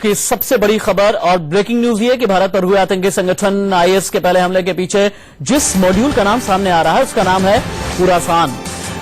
की सबसे बड़ी खबर और ब्रेकिंग न्यूज ये कि भारत पर हुए आतंकी संगठन आईएस के पहले हमले के पीछे जिस मॉड्यूल का नाम सामने आ रहा है उसका नाम है खुरासान।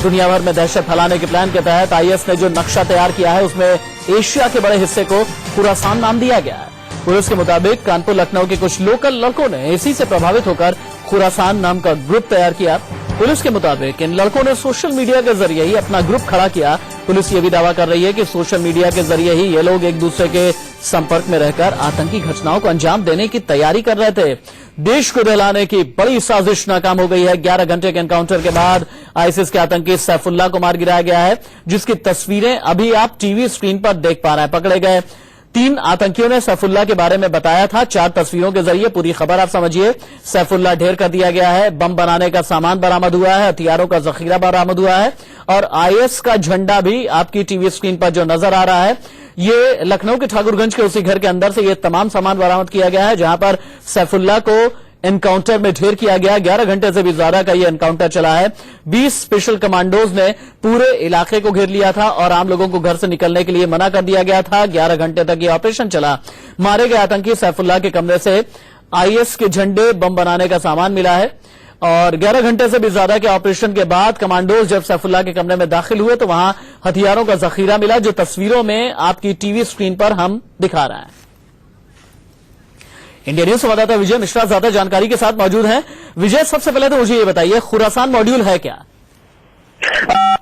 दुनिया भर में दहशत फैलाने के प्लान के तहत आईएस ने जो नक्शा तैयार किया है उसमें एशिया के बड़े हिस्से को खुरासान नाम दिया गया है। पुलिस के मुताबिक कानपुर लखनऊ के कुछ लोकल लड़कों ने इसी से प्रभावित होकर खुरासान नाम का ग्रुप तैयार किया। पुलिस के मुताबिक इन लड़कों ने सोशल मीडिया के जरिए ही अपना ग्रुप खड़ा किया। पुलिस ये भी दावा कर रही है कि सोशल मीडिया के जरिए ही ये लोग एक दूसरे के संपर्क में रहकर आतंकी घटनाओं को अंजाम देने की तैयारी कर रहे थे। देश को दहलाने की बड़ी साजिश नाकाम हो गई है। 11 घंटे के एनकाउंटर के बाद आईसिस के आतंकी सैफुल्लाह को मार गिराया गया है, जिसकी तस्वीरें अभी आप टीवी स्क्रीन पर देख पा रहे हैं। पकड़े गए 3 आतंकियों ने सैफुल्लाह के बारे में बताया था। 4 तस्वीरों के जरिए पूरी खबर आप समझिए। सैफुल्लाह ढेर कर दिया गया है, बम बनाने का सामान बरामद हुआ है, हथियारों का जखीरा बरामद हुआ है और आईएस का झंडा भी आपकी टीवी स्क्रीन पर जो नजर आ रहा है, ये लखनऊ के ठाकुरगंज के उसी घर के अंदर से ये तमाम सामान बरामद किया गया है जहां पर सैफुल्लाह को एनकाउंटर में ढेर किया गया। 11 घंटे से भी ज्यादा का ये एनकाउंटर चला है। 20 स्पेशल कमांडोज ने पूरे इलाके को घेर लिया था और आम लोगों को घर से निकलने के लिए मना कर दिया गया था। 11 घंटे तक ये ऑपरेशन चला। मारे गए आतंकी सैफुल्लाह के कमरे से आईएस के झंडे, बम बनाने का सामान मिला है और 11 घंटे से भी ज्यादा के ऑपरेशन के बाद कमांडोज जब सैफुल्लाह के कमरे में दाखिल हुए तो वहां हथियारों का जखीरा मिला, जो तस्वीरों में आपकी टीवी स्क्रीन पर हम दिखा रहे हैं। इंडिया न्यूज संवाददाता विजय मिश्रा ज्यादा जानकारी के साथ मौजूद हैं। विजय, सबसे पहले तो मुझे ये बताइए, खुरासान मॉड्यूल है क्या?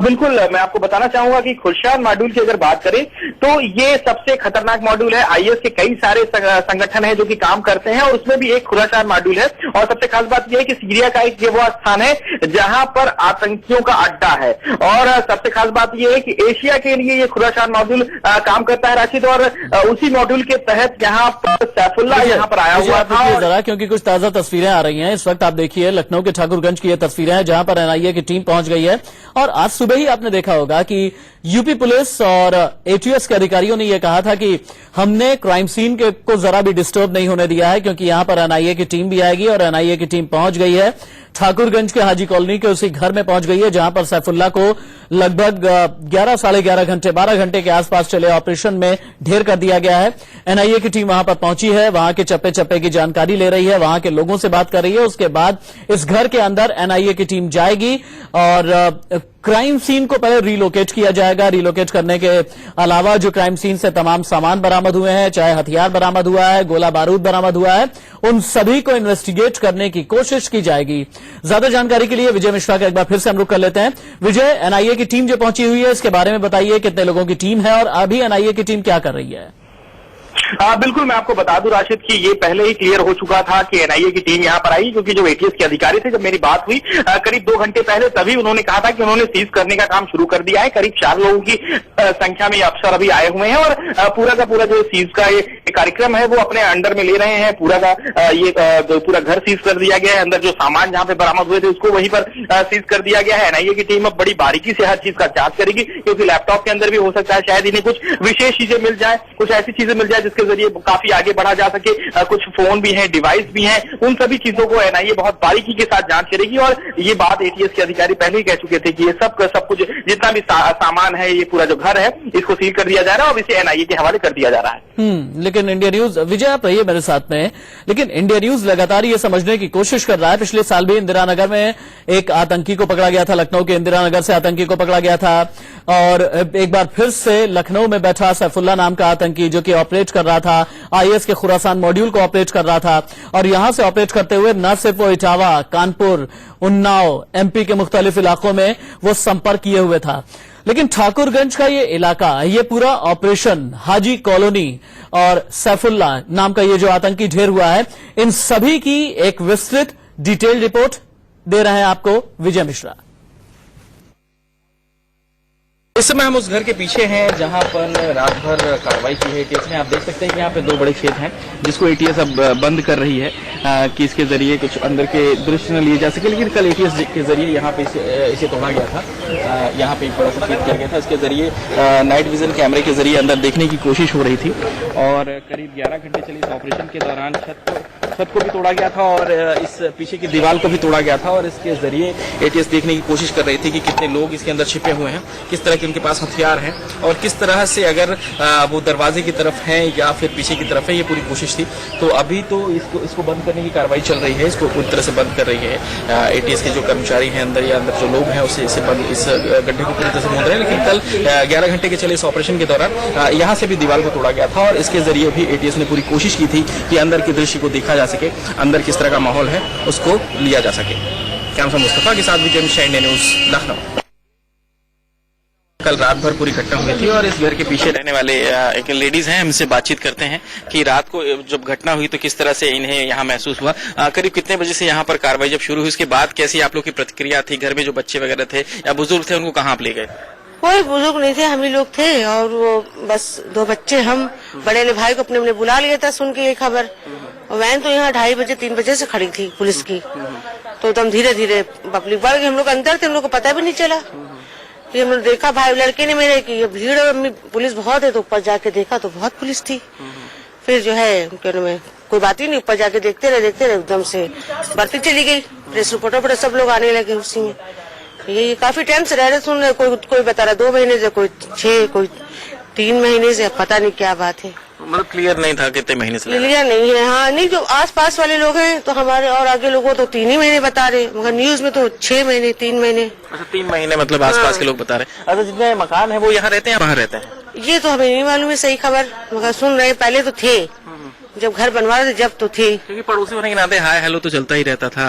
बिल्कुल, मैं आपको बताना चाहूंगा कि खुरासान मॉड्यूल की अगर बात करें तो ये सबसे खतरनाक मॉड्यूल है। आईएस के कई सारे संगठन हैं जो कि काम करते हैं और उसमें भी एक खुरासान मॉड्यूल है। और सबसे खास बात यह है कि सीरिया का एक वो स्थान है जहां पर आतंकियों का अड्डा है। और सबसे खास बात यह है कि एशिया के लिए ये खुरासान मॉड्यूल काम करता है राशिद। और उसी मॉड्यूल के तहत यहाँ पर सैफुल्लाह यहाँ पर आया हुआ था। जरा क्योंकि कुछ ताजा तस्वीरें आ रही हैं इस वक्त, आप देखिए लखनऊ के ठाकुरगंज की ये तस्वीरें हैं जहां पर एनआईए की टीम पहुंच गई है। और आज सुबह ही आपने देखा होगा कि यूपी पुलिस और एटीएस के अधिकारियों ने यह कहा था कि हमने क्राइम सीन को जरा भी डिस्टर्ब नहीं होने दिया है, क्योंकि यहां पर एनआईए की टीम भी आएगी। और एनआईए की टीम पहुंच गई है ठाकुरगंज के हाजी कॉलोनी के उसी घर में पहुंच गई है जहां पर सैफुल्लाह को लगभग 11 साढ़े 11 घंटे 12 घंटे के आसपास चले ऑपरेशन में ढेर कर दिया गया है। एनआईए की टीम वहां पर पहुंची है, वहां के चप्पे चप्पे की जानकारी ले रही है, वहां के लोगों से बात कर रही है। उसके बाद इस घर के अंदर एनआईए की टीम जाएगी और क्राइम सीन को पहले रिलोकेट किया जाएगा। रिलोकेट करने के अलावा जो क्राइम सीन से तमाम सामान बरामद हुए हैं, चाहे हथियार बरामद हुआ है, गोला बारूद बरामद हुआ है, उन सभी को इन्वेस्टिगेट करने की कोशिश की जाएगी। ज्यादा जानकारी के लिए विजय मिश्रा का एक बार फिर से हम रुख कर लेते हैं। विजय, एनआईए की टीम जो पहुंची हुई है इसके बारे में बताइए, कितने लोगों की टीम है और अभी एनआईए की टीम क्या कर रही है? बिल्कुल, मैं आपको बता दूं राशिद कि ये पहले ही क्लियर हो चुका था कि एनआईए की टीम यहां पर आई, क्योंकि जो एटीएस के अधिकारी थे, जब मेरी बात हुई करीब 2 घंटे पहले, तभी उन्होंने कहा था कि उन्होंने सीज करने का काम शुरू कर दिया है। करीब 4 लोगों की संख्या में अफसर अभी आए हुए हैं और पूरा का पूरा जो सीज का ये कार्यक्रम है वो अपने अंडर में ले रहे हैं। पूरा का ये पूरा घर सीज कर दिया गया है। अंदर जो सामान जहां पे बरामद हुए थे उसको वहीं पर सीज कर दिया गया है। एनआईए की टीम अब बड़ी बारीकी से हर चीज का जांच करेगी, क्योंकि लैपटॉप के अंदर भी हो सकता है शायद इन्हें कुछ विशेष चीजें मिल जाए, कुछ ऐसी चीजें मिल जाए जिसके जरिए काफी आगे बढ़ा जा सके। कुछ फोन भी हैं, डिवाइस भी हैं, उन सभी चीजों को एनआईए बहुत बारीकी के साथ जांच करेगी। और ये बात एटीएस के अधिकारी पहले ही कह चुके थे कि ये सब कुछ जितना भी सामान है, ये पूरा जो घर है, इसको सील कर दिया जा रहा है और इसे एनआईए के हवाले कर दिया जा रहा है। लेकिन इंडिया न्यूज, विजय आप रहिए मेरे साथ में, लेकिन इंडिया न्यूज लगातार ये समझने की कोशिश कर रहा है। पिछले साल भी इंदिरा नगर में एक आतंकी को पकड़ा गया था, लखनऊ के इंदिरा नगर से आतंकी को पकड़ा गया था और एक बार फिर से लखनऊ में बैठा सैफुल्लाह नाम का आतंकी जो कि ऑपरेट कर रहा था, आईएस के खुरासान मॉड्यूल को ऑपरेट कर रहा था। और यहां से ऑपरेट करते हुए न सिर्फ वो इटावा, कानपुर, उन्नाव, एमपी के मुख्तलिफ इलाकों में वो संपर्क किए हुए था। लेकिन ठाकुरगंज का ये इलाका, ये पूरा ऑपरेशन, हाजी कॉलोनी और सैफुल्लाह नाम का ये जो आतंकी ढेर हुआ है, इन सभी की एक विस्तृत डिटेल रिपोर्ट दे रहे हैं आपको विजय मिश्रा। इस समय हम उस घर के पीछे हैं जहां पर रात भर कार्रवाई की है एटीएस ने। आप देख सकते हैं कि यहाँ पे 2 बड़े खेत हैं जिसको एटीएस अब बंद कर रही है कि इसके जरिए कुछ अंदर के दृश्य न लिए जा सके। लेकिन कल एटीएस के जरिए यहाँ पे इसे तोड़ा गया था। यहाँ पे एक बड़ा सा खेत किया गया था, इसके जरिए नाइट विजन कैमरे के जरिए अंदर देखने की कोशिश हो रही थी। और करीब 11 घंटे चली इस ऑपरेशन के दौरान छत छत को भी तोड़ा गया था और इस पीछे की दीवार को भी तोड़ा गया था और इसके जरिए एटीएस देखने की कोशिश कर रही थी कि कितने लोग इसके अंदर छिपे हुए हैं, किस तरह के उनके पास हथियार हैं और किस तरह से अगर वो दरवाजे की तरफ हैं या फिर पीछे की तरफ है, ये पूरी कोशिश थी। तो अभी तो इसको बंद करने की कार्रवाई चल रही है, इसको पूरी तरह से बंद कर रही है एटीएस के जो कर्मचारी हैं अंदर या अंदर जो लोग हैं उसे इस गड्ढे को पूरी तरह से मूंद रहे हैं। लेकिन कल 11 घंटे के चले इस ऑपरेशन के दौरान यहाँ से भी दीवार को तोड़ा गया था और इसके जरिए भी एटीएस ने पूरी कोशिश की थी कि अंदर के दृश्य को देखा जा सके, अंदर किस तरह का माहौल है उसको लिया जा सके। कैमरा मुस्तफा के साथ विजय मिश्रा, इंडिया न्यूज, लखनऊ। कल रात भर पूरी घटना हुई थी और इस घर के पीछे रहने वाले एक लेडीज हैं, हमसे बातचीत करते हैं कि रात को जब घटना हुई तो किस तरह से इन्हें यहाँ महसूस हुआ, करीब कितने बजे से यहाँ पर कार्रवाई जब शुरू हुई, उसके बाद कैसी आप लोग की प्रतिक्रिया थी, घर में जो बच्चे वगैरह थे या बुजुर्ग थे उनको कहाँ आप ले गए? कोई बुजुर्ग नहीं थे, हम ही लोग थे और वो बस 2 बच्चे, हम बड़े वाले भाई को अपने बुला लिया था सुन के ये खबर। और वैन तो यहाँ 2:30 बजे 3 बजे से खड़ी थी पुलिस की, तो एकदम धीरे धीरे पब्लिक बढ़ गई। हम लोग अंदर थे, हम लोग को पता भी नहीं चला। ये हमने देखा भाई लड़के ने मेरे की ये भीड़ और पुलिस बहुत है, तो ऊपर जाके देखा तो बहुत पुलिस थी। फिर जो है कोई बात ही नहीं, ऊपर जाके देखते रहे एकदम से बढ़ती चली गई। प्रेस रिपोर्टर सब लोग आने लगे उसी में। ये काफी टाइम से रह रहे, सुन रहे, कोई बता रहा 2 महीने से, कोई 6, कोई 3 महीने से, पता नहीं क्या बात है। मतलब क्लियर नहीं था कितने महीने से? क्लियर नहीं है, हाँ नहीं, जो आस पास वाले लोग हैं तो हमारे और आगे लोगों तो 3 ही महीने बता रहे, मगर न्यूज में तो 6 महीने 3 महीने। अच्छा 3 महीने मतलब आसपास के लोग बता रहे। अच्छा जितने मकान है वो यहाँ रहते हैं, बाहर रहते हैं? ये तो हमें नहीं मालूम है सही खबर, मगर सुन रहे पहले तो थे, जब घर बनवा रहे थे जब तो थे। क्योंकि पड़ोसी होने के नाते हाय हेलो तो चलता ही रहता था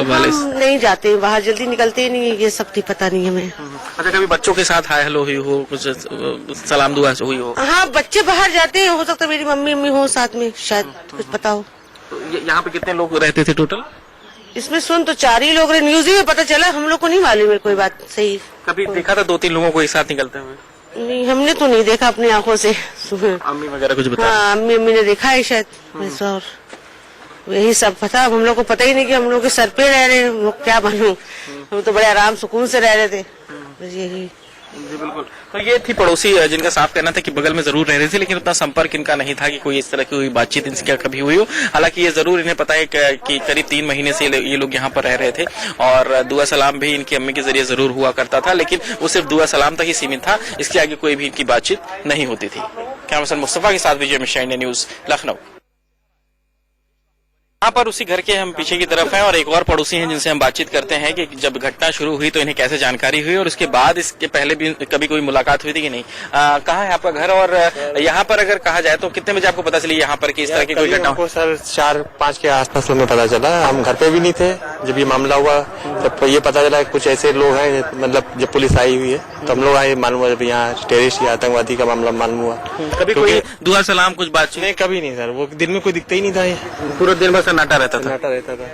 वाले। नहीं जाते बाहर, जल्दी निकलते ही नहीं, ये सब थी पता नहीं हमें। अच्छा कभी बच्चों के साथ हाय हेलो हुई हो, कुछ सलाम दुआ हुई हो? हाँ बच्चे बाहर जाते हैं, हो सकता है मेरी मम्मी हो साथ में, शायद कुछ पता हो। तो यहाँ पे कितने लोग रहते थे टोटल? इसमें सुन तो 4 ही लोग रहे, न्यूज ही में पता चला, हम लोग को नहीं मालूम है कोई बात सही। कभी देखा था 2-3 लोगों को एक साथ निकलते हुए? नहीं हमने तो नहीं देखा अपनी आंखों से। अम्मी वगैरह कुछ बता? हाँ अम्मी ने देखा है शायद, और यही सब पता। हम लोग को पता ही नहीं कि हम लोग के सर पे रह रहे हैं, हम लोग क्या मालूम, हम तो बड़े आराम सुकून से रह रहे थे। यही जी बिल्कुल। तो ये थी पड़ोसी जिनका साफ कहना था कि बगल में जरूर रह रही थी, लेकिन उतना संपर्क इनका नहीं था कि कोई इस तरह की कोई बातचीत इनसे कभी हुई हो। हालांकि ये जरूर इन्हें पता है कि करीब 3 महीने से ये लोग यहाँ पर रह रहे थे और दुआ सलाम भी इनकी अम्मी के जरिए जरूर हुआ करता था, लेकिन वो सिर्फ दुआ सलाम तक ही सीमित था, इसके आगे कोई भी इनकी बातचीत नहीं होती थी। कैमरा मुस्तफा के साथ विजय मिश्रा, इंडिया न्यूज, लखनऊ। यहाँ पर उसी घर के हम पीछे की तरफ हैं और एक और पड़ोसी हैं जिनसे हम बातचीत करते हैं कि जब घटना शुरू हुई तो इन्हें कैसे जानकारी हुई और उसके बाद इसके पहले भी कभी कोई मुलाकात हुई थी कि नहीं। कहाँ है आपका घर और यहाँ पर अगर कहा जाए तो कितने बजे आपको पता चली यहाँ पर कि इस तरह की कोई घटना? हमको सर 4-5 के आसपास में पता चला, हम घर पे भी नहीं थे जब ये मामला हुआ। जब ये पता चला कुछ ऐसे लोग हैं, मतलब जब पुलिस आई हुई है तो हम लोग आए, मालूम हुआ जब यहाँ टेररिस्ट या आतंकवादी का मामला मालूम हुआ। कभी कोई दुआ सलाम कुछ बातचीत? नहीं कभी नहीं सर, वो दिन में कोई दिखता ही नहीं था, पूरा दिन भर सन्नाटा रहता था। रहता था।